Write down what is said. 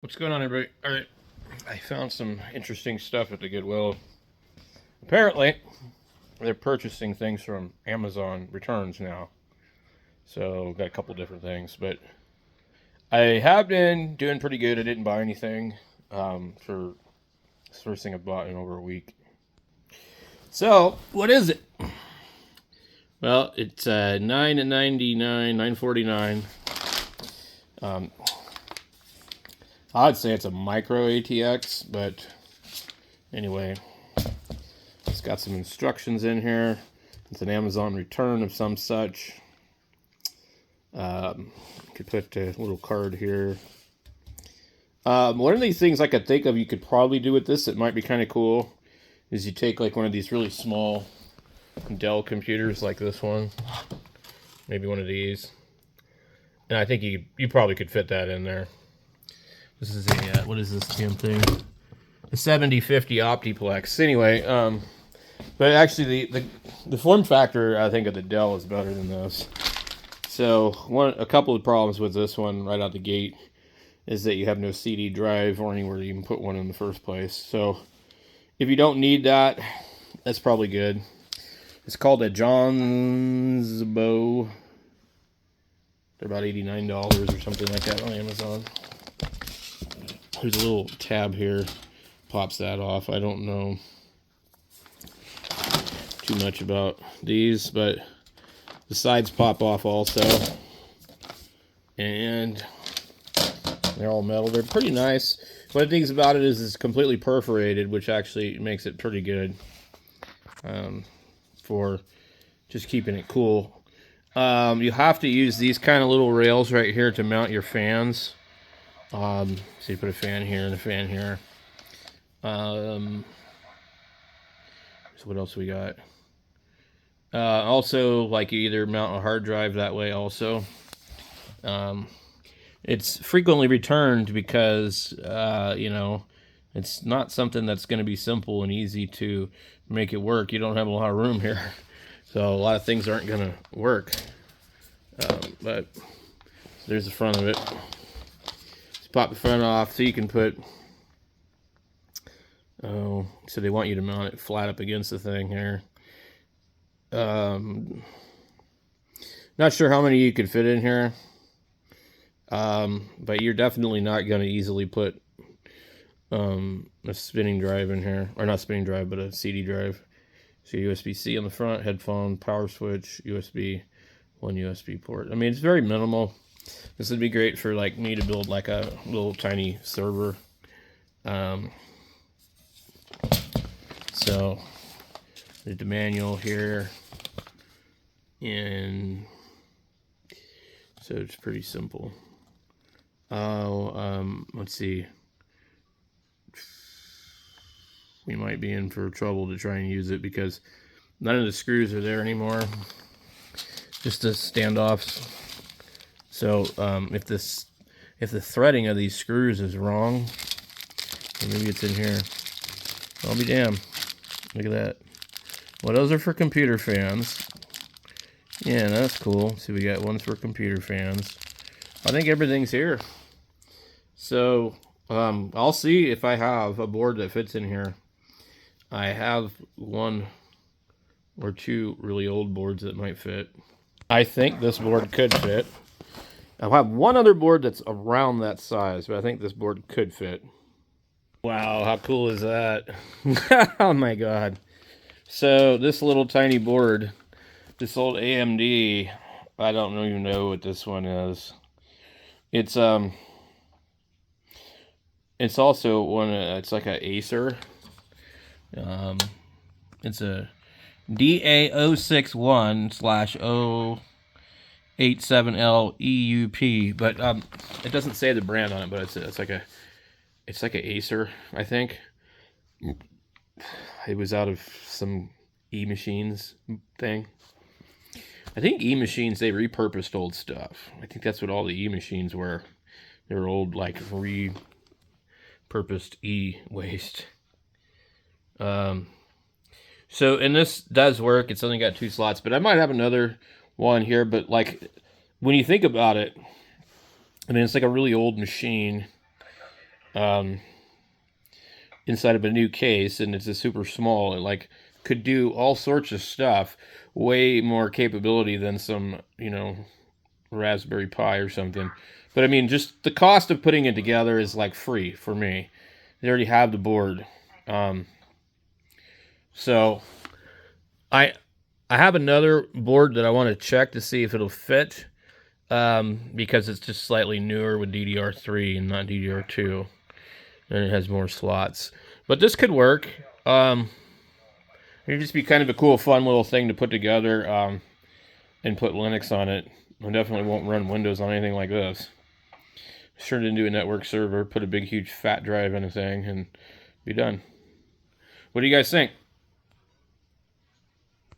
What's going on, everybody? All right, I found some interesting stuff at the Goodwill. Apparently, they're purchasing things from Amazon returns now. So, got a couple different things, but I have been doing pretty good. I didn't buy anything for this first thing I bought in over a week. So, what is it? Well, it's $9.99, $9.49. I'd say it's a micro ATX, but anyway, it's got some instructions in here. It's an Amazon return of some such. Could put a little card here. One of these things I could think of you could probably do with this, it might be kind of cool, is you take like one of these really small Dell computers like this one, maybe one of these, and I think you probably could fit that in there. This is a, what is this damn thing? A 7050 Optiplex. Anyway, but actually the form factor, I think, of the Dell is better than this. So a couple of problems with this one right out the gate is that you have no CD drive or anywhere to even put one in the first place. So if you don't need that, that's probably good. It's called a John's Bow. They're about $89 or something like that on Amazon. There's a little tab here, pops that off. I don't know too much about these, but the sides pop off also. And they're all metal. They're pretty nice. One of the things about it is it's completely perforated, which actually makes it pretty good for just keeping it cool. You have to use these kind of little rails right here to mount your fans. So you put a fan here and a fan here. So what else we got? Also, like, you either mount a hard drive that way also. It's frequently returned because, it's not something that's going to be simple and easy to make it work. You don't have a lot of room here. So a lot of things aren't going to work. But there's the front of it. Pop the front off so you can put, so they want you to mount it flat up against the thing here. Not sure how many you could fit in here, but you're definitely not going to easily put a spinning drive in here, or not spinning drive, but a CD drive. So USB-C on the front, headphone, power switch, USB, one USB port. I mean, it's very minimal. This would be great for like me to build like a little tiny server. So there's the manual here, and so it's pretty simple. Let's see. We might be in for trouble to try and use it because none of the screws are there anymore. Just the standoffs. So if the threading of these screws is wrong, or maybe it's in here, I'll be damned. Look at that. Well, those are for computer fans. Yeah, that's cool. So we got ones for computer fans. I think everything's here. So I'll see if I have a board that fits in here. I have one or two really old boards that might fit. I think this board could fit. I'll have one other board that's around that size, but I think this board could fit. Wow, how cool is that? Oh my god. So this little tiny board, this old AMD, I don't even know what this one is. It's also one, it's like a Acer. It's a DA061/087L EUP, but it doesn't say the brand on it, but it's like a Acer, I think. It was out of some E-Machines thing. I think E-Machines, they repurposed old stuff. I think that's what all the E-Machines were. They were old, like, repurposed E-waste. So, and this does work. It's only got 2 slots, but I might have another one here. But, like, when you think about it, I mean, it's like a really old machine. inside of a new case, and it's a super small. It like could do all sorts of stuff, way more capability than some, you know, Raspberry Pi or something. But I mean, just the cost of putting it together is like free for me. They already have the board. So I have another board that I want to check to see if it'll fit, because it's just slightly newer with DDR3 and not DDR2, and it has more slots. But this could work. It'd just be kind of a cool, fun little thing to put together, and put Linux on it. I definitely won't run Windows on anything like this. Turn it into a network server, put a big, huge, fat drive in a thing, and be done. What do you guys think?